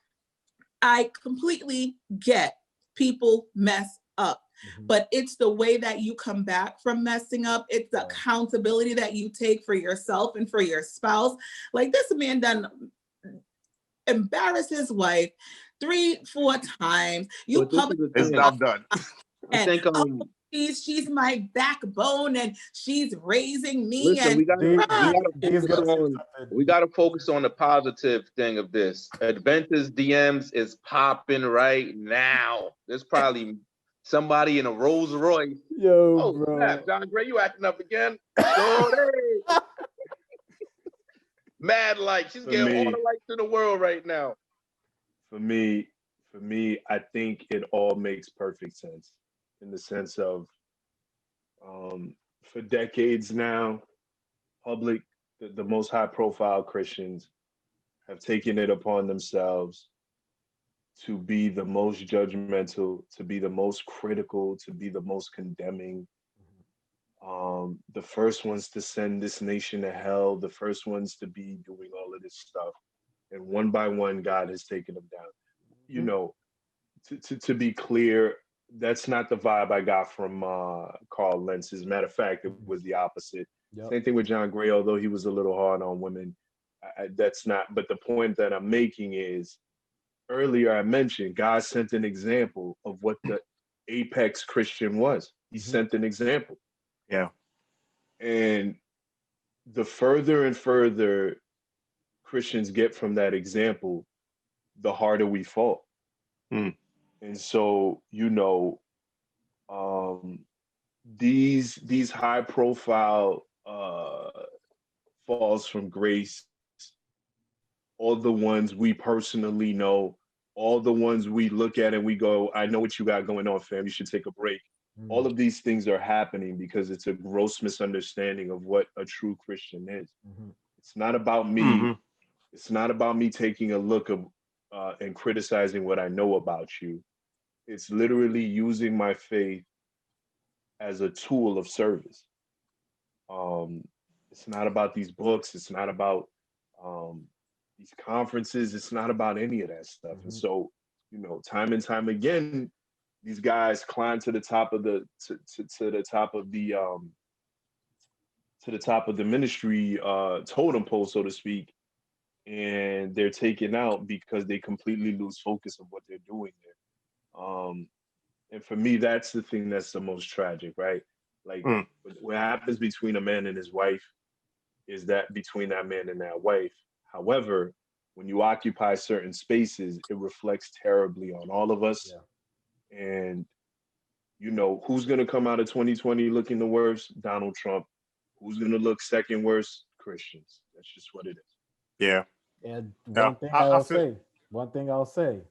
I completely get people mess up, but it's the way that you come back from messing up. It's the accountability that you take for yourself and for your spouse. Like, this man done embarrassed his wife 3-4 times. You publicly, It's now done. I think she's my backbone and she's raising me. Listen, And we gotta focus on the positive thing of this. Adventures DMs is popping right now. There's probably somebody in a Rolls Royce. Yo, bro. Snap, John Gray, you acting up again? Hey. Mad light. She's getting all the lights in the world right now. For me, I think it all makes perfect sense, in the sense of, for decades now, the most high-profile Christians have taken it upon themselves to be the most judgmental, to be the most critical, to be the most condemning. The first ones to send this nation to hell, the first ones to be doing all of this stuff. And one by one, God has taken them down. To be clear, that's not the vibe I got from Carl Lentz. As a matter of fact, it was the opposite. Yep. Same thing with John Gray, although he was a little hard on women. That's not, but the point that I'm making is, earlier I mentioned God sent an example of what the apex Christian was. He sent an example. Yeah. And the further and further Christians get from that example, the harder we fall. Mm. And so, these high profile falls from grace, all the ones we personally know, all the ones we look at and we go, I know what you got going on, fam. You should take a break. All of these things are happening because it's a gross misunderstanding of what a true Christian is. It's not about me. It's not about me taking a look of and criticizing what I know about you. It's literally using my faith as a tool of service. It's not about these books. It's not about these conferences. It's not about any of that stuff. And so, time and time again, these guys climb to the top of the ministry totem pole, so to speak, and they're taken out because they completely lose focus of what they're doing there. And for me, that's the thing that's the most tragic, right? Like what happens between a man and his wife is that between that man and that wife. However, when you occupy certain spaces, it reflects terribly on all of us. Yeah. And who's going to come out of 2020 looking the worst? Donald Trump. Who's going to look second worst? Christians. That's just what it is. Yeah. And Yeah. one thing I'll say,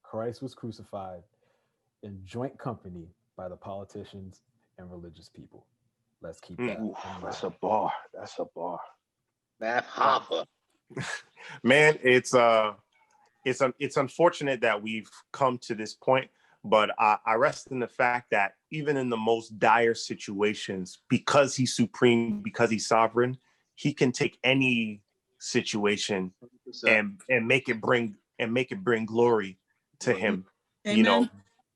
Christ was crucified in joint company by the politicians and religious people. Let's keep that. Ooh, that's a bar. Math Hopper. Man, it's unfortunate that we've come to this point, but I rest in the fact that even in the most dire situations, because he's supreme, because he's sovereign, he can take any situation 100%. and make it bring glory to him. Amen.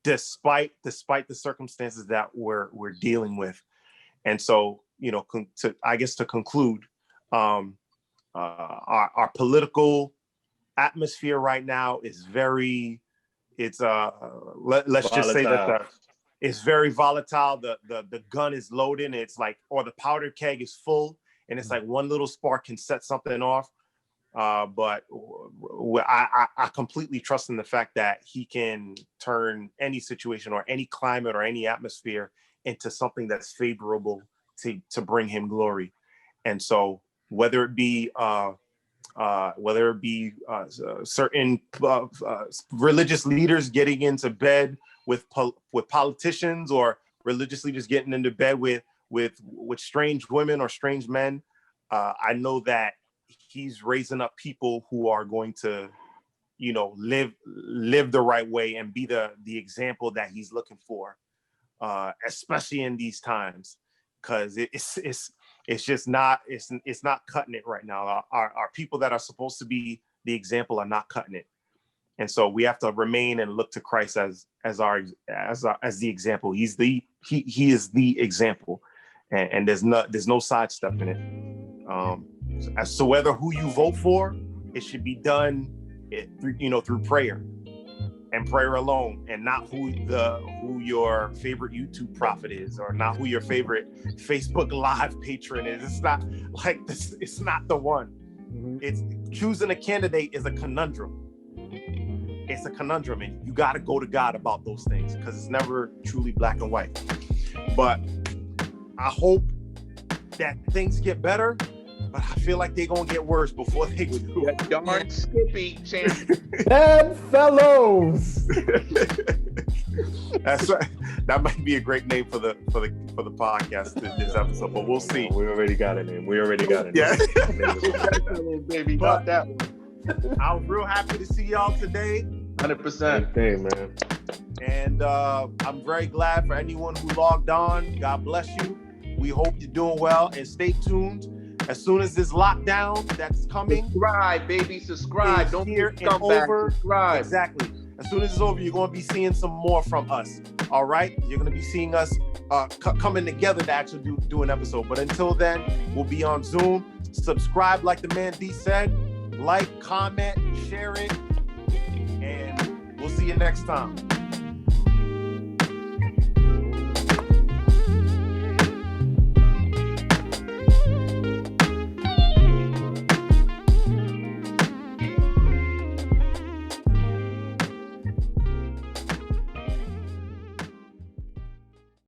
Despite the circumstances that we're dealing with. And so, to conclude, our political atmosphere right now is let's just say that it's very volatile. The gun is loaded. It's like, or the powder keg is full, and it's like one little spark can set something off. But I completely trust in the fact that he can turn any situation or any climate or any atmosphere into something that's favorable to bring him glory. And so whether it be certain religious leaders getting into bed with politicians, or religious leaders getting into bed with strange women or strange men, I know that he's raising up people who are going to, live the right way and be the example that he's looking for, especially in these times, because it's just not cutting it right now. Our people that are supposed to be the example are not cutting it, and so we have to remain and look to Christ as the example. He is the example, and there's no sidestepping it. As to whether who you vote for, it should be done, through prayer and prayer alone, and not who your favorite YouTube prophet is, or not who your favorite Facebook Live patron is. It's not like this. It's not the one. It's choosing a candidate is a conundrum. It's a conundrum, and you got to go to God about those things, because it's never truly black and white. But I hope that things get better. But I feel like they're going to get worse before they do. Darn Skippy champion. Bad fellows. That might be a great name for the podcast, this episode, but we'll see. We already got a name. Yeah. Baby, not that one. I was real happy to see y'all today. 100%. Hey, man. And I'm very glad for anyone who logged on. God bless you. We hope you're doing well, and stay tuned. As soon as this lockdown that's coming, subscribe, baby, subscribe. Don't here be scumbag. Subscribe. Exactly. As soon as it's over, you're going to be seeing some more from us. All right, you're going to be seeing us coming together to actually do an episode. But until then, we'll be on Zoom. Subscribe, like the man D said. Like, comment, share it, and we'll see you next time.